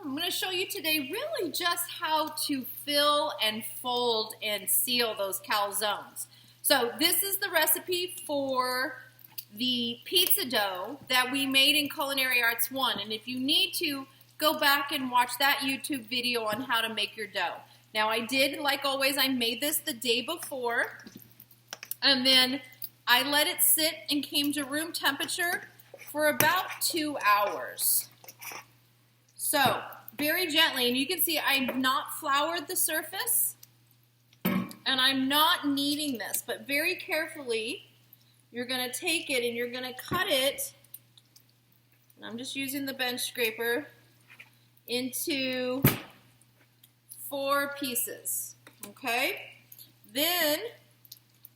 I'm going to show you today really just how to fill and fold and seal those calzones. So this is the recipe for the pizza dough that we made in Culinary Arts 1. And if you need to, go back and watch that YouTube video on how to make your dough. Now I did, like always, I made this the day before. And then I let it sit and came to room temperature for about 2 hours. So, very gently, and you can see I've not floured the surface, and I'm not kneading this, but very carefully, you're going to take it and you're going to cut it, and I'm just using the bench scraper, into 4 pieces, okay? Then,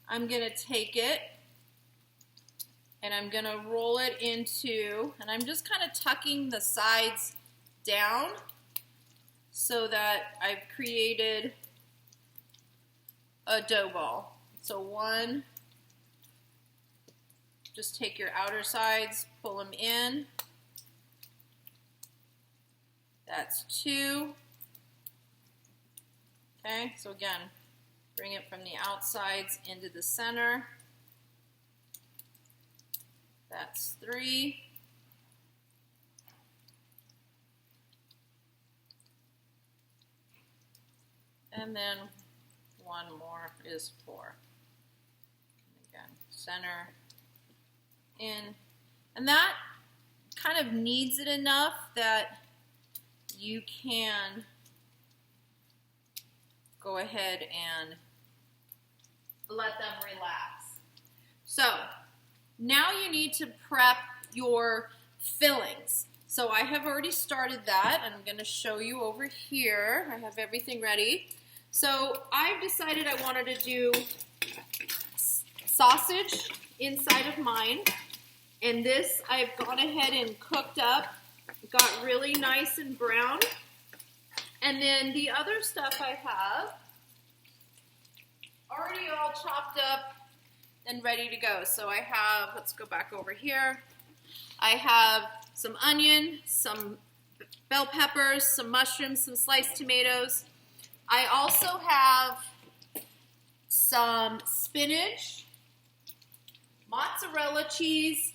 I'm going to take it, and I'm going to roll it into, and I'm just kind of tucking the sides down so that I've created a dough ball. So one, just take your outer sides, pull them in. That's 2. Okay, so again, bring it from the outsides into the center. That's 3. And then one more is 4. Again, center, in. And that kind of kneads it enough that you can go ahead and let them relax. So now you need to prep your fillings. So I have already started that. I'm going to show you over here. I have everything ready. So I've decided I wanted to do sausage inside of mine. And this I've gone ahead and cooked up. Got really nice and brown. And then the other stuff I have already all chopped up and ready to go. So I have, let's go back over here. I have some onion, some bell peppers, some mushrooms, some sliced tomatoes. I also have some spinach, mozzarella cheese,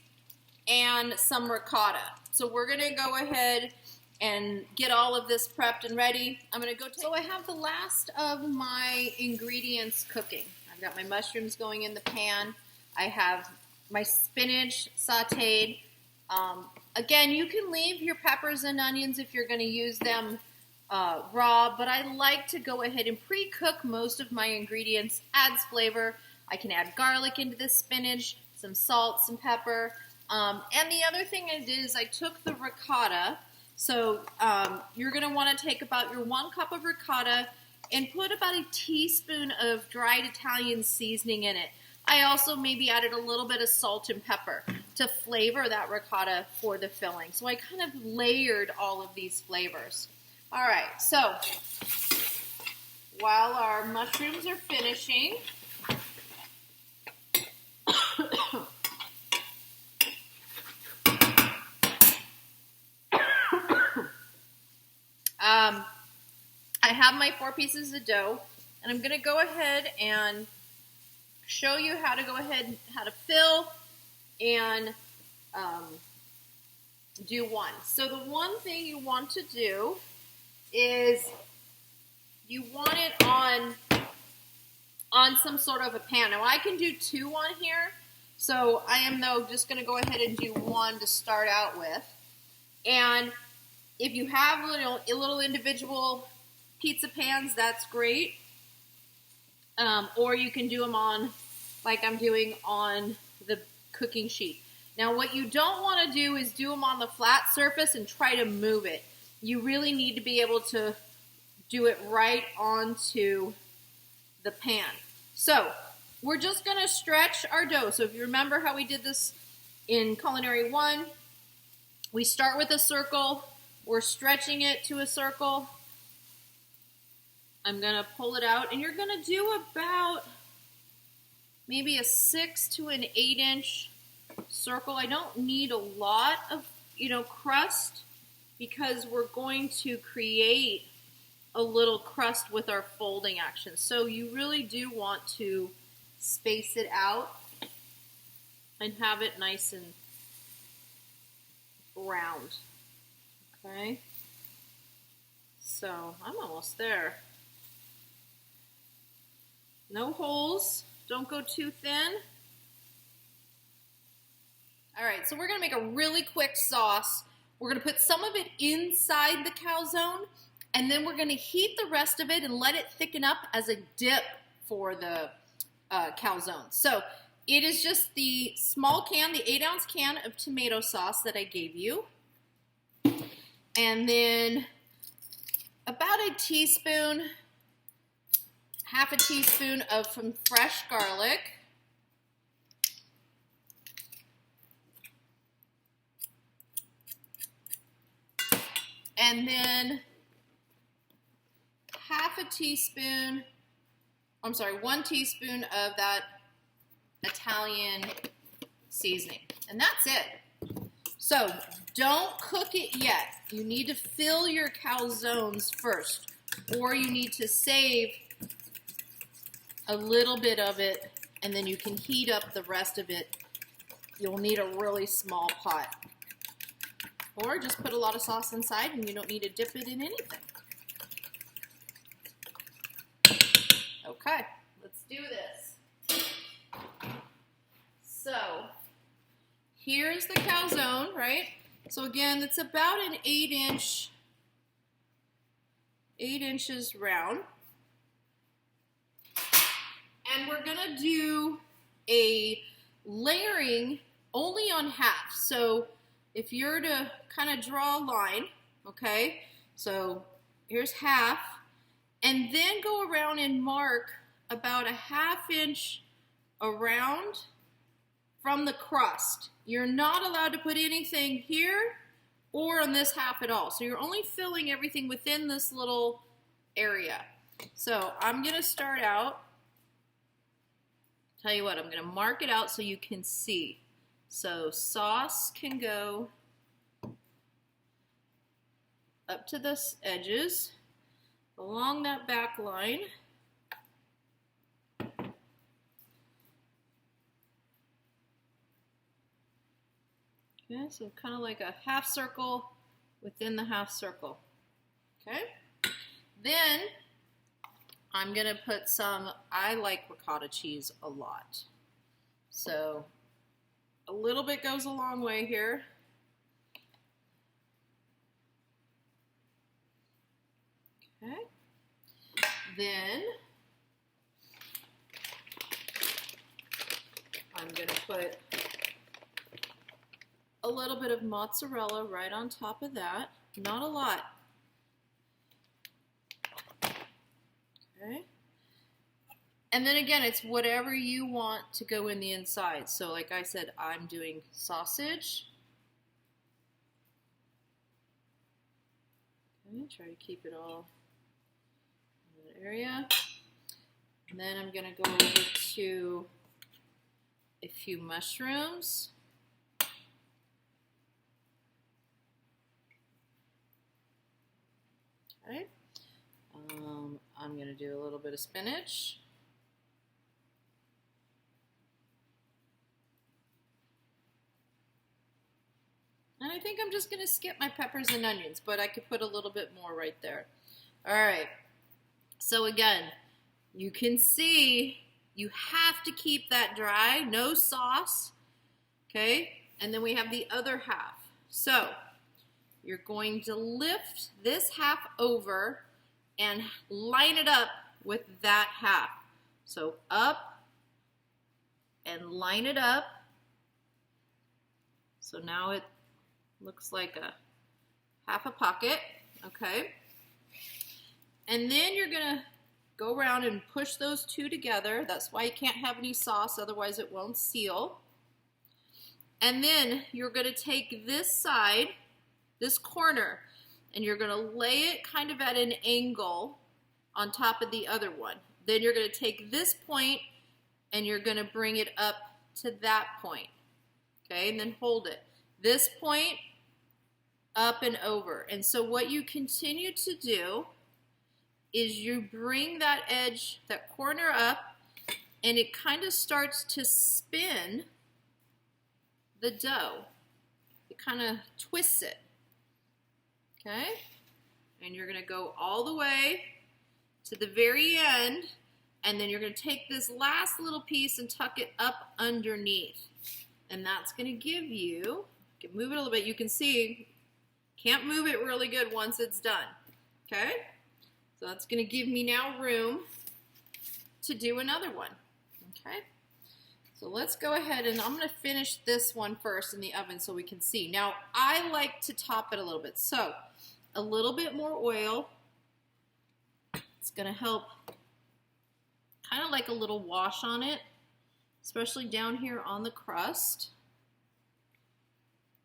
and some ricotta. So we're going to go ahead and get all of this prepped and ready. I'm going to go so I have the last of my ingredients cooking. I've got my mushrooms going in the pan. I have my spinach sauteed. Again, you can leave your peppers and onions if you're going to use them raw, but I like to go ahead and pre-cook most of my ingredients. Adds flavor. I can add garlic into the spinach, some salt, some pepper. And the other thing I did is I took the ricotta. So you're going to want to take about your 1 cup of ricotta and put about a teaspoon of dried Italian seasoning in it. I also maybe added a little bit of salt and pepper to flavor that ricotta for the filling. So I kind of layered all of these flavors. All right, so while our mushrooms are finishing, I have my 4 pieces of dough, and I'm going to go ahead and show you how to go ahead, how to fill and do one. So the one thing you want to do is you want it on some sort of a pan. Now I can do 2 on here, so I am though just going to go ahead and do 1 to start out with. And if you have little individual pizza pans, that's great. Or you can do them on, like I'm doing on the cooking sheet. Now what you don't want to do is do them on the flat surface and try to move it. You really need to be able to do it right onto the pan. So we're just going to stretch our dough. So if you remember how we did this in Culinary 1, we start with a circle. We're stretching it to a circle. I'm going to pull it out, and you're going to do about maybe a 6 to an 8 inch circle. I don't need a lot of, crust. because we're going to create a little crust with our folding action. So you really do want to space it out and have it nice and round. Okay, so I'm almost there. No holes, don't go too thin. All right, so we're gonna make a really quick sauce. We're gonna put some of it inside the calzone, and then we're gonna heat the rest of it and let it thicken up as a dip for the calzone. So it is just the small can, the 8-ounce can of tomato sauce that I gave you. And then about a teaspoon, half a teaspoon of some fresh garlic. And then one teaspoon of that Italian seasoning. And that's it. So don't cook it yet. You need to fill your calzones first, or you need to save a little bit of it, and then you can heat up the rest of it. You'll need a really small pot. Or just put a lot of sauce inside and you don't need to dip it in anything. Okay, let's do this. So, here's the calzone, right? So again, it's about an 8 inches round. And we're gonna do a layering only on half. So if you're to kind of draw a line, okay, so here's half, and then go around and mark about a 1/2 inch around from the crust. You're not allowed to put anything here or on this half at all. So you're only filling everything within this little area. So I'm gonna start out, tell you what, I'm gonna mark it out so you can see. So sauce can go up to the edges, along that back line. Okay, so kind of like a half circle within the half circle. Okay, then I'm gonna put some, I like ricotta cheese a lot. So a little bit goes a long way here. Okay. Then I'm going to put a little bit of mozzarella right on top of that. Not a lot. Okay. And then again, it's whatever you want to go in the inside. So like I said, I'm doing sausage. Okay, try to keep it all in that area. And then I'm going to go over to a few mushrooms. Okay. I'm going to do a little bit of spinach. And I think I'm just going to skip my peppers and onions, but I could put a little bit more right there. All right. So again, you can see you have to keep that dry, no sauce. Okay? And then we have the other half. So you're going to lift this half over and line it up with that half. So up and line it up. So now it looks like a half a pocket, okay? And then you're gonna go around and push those two together. That's why you can't have any sauce, otherwise it won't seal. And then you're gonna take this side, this corner, and you're gonna lay it kind of at an angle on top of the other one. Then you're gonna take this point and you're gonna bring it up to that point, okay? And then hold it. This point up and over. And so what you continue to do is you bring that edge, that corner up, and it kind of starts to spin the dough. It kind of twists it, okay? And you're gonna go all the way to the very end, and then you're gonna take this last little piece and tuck it up underneath. And that's gonna give you, you can move it a little bit, you can see, can't move it really good once it's done, okay? So that's gonna give me now room to do another one, okay? So let's go ahead and I'm gonna finish this one first in the oven so we can see. Now, I like to top it a little bit. So a little bit more oil. It's gonna help kind of like a little wash on it, especially down here on the crust.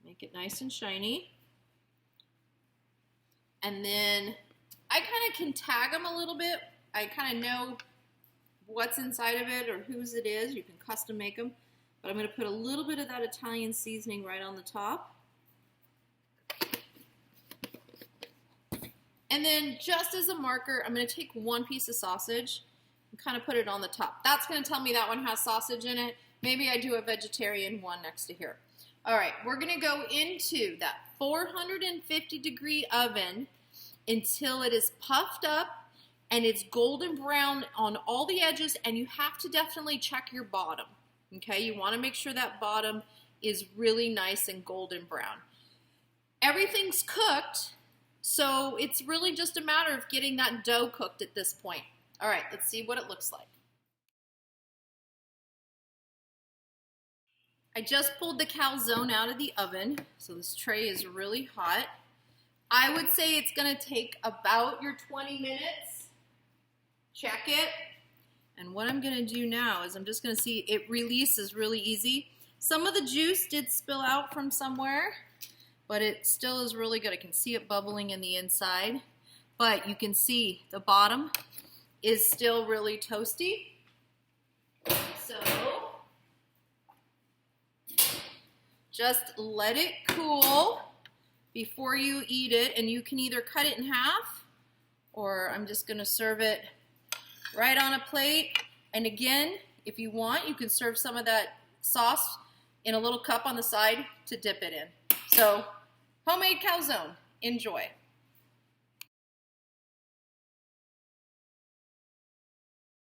Make it nice and shiny. And then I kind of can tag them a little bit. I kind of know what's inside of it or whose it is. You can custom make them. But I'm going to put a little bit of that Italian seasoning right on the top. And then just as a marker, I'm going to take one piece of sausage and kind of put it on the top. That's going to tell me that one has sausage in it. Maybe I do a vegetarian one next to here. All right, we're going to go into that 450-degree oven until it is puffed up and it's golden brown on all the edges, and you have to definitely check your bottom, okay? You want to make sure that bottom is really nice and golden brown. Everything's cooked, so it's really just a matter of getting that dough cooked at this point. All right, let's see what it looks like. I just pulled the calzone out of the oven, so this tray is really hot. I would say it's gonna take about your 20 minutes. Check it. And what I'm gonna do now is I'm just gonna see it releases really easy. Some of the juice did spill out from somewhere, but it still is really good. I can see it bubbling in the inside, but you can see the bottom is still really toasty. So just let it cool before you eat it, and you can either cut it in half, or I'm just gonna serve it right on a plate. And again, if you want, you can serve some of that sauce in a little cup on the side to dip it in. So, homemade calzone, enjoy.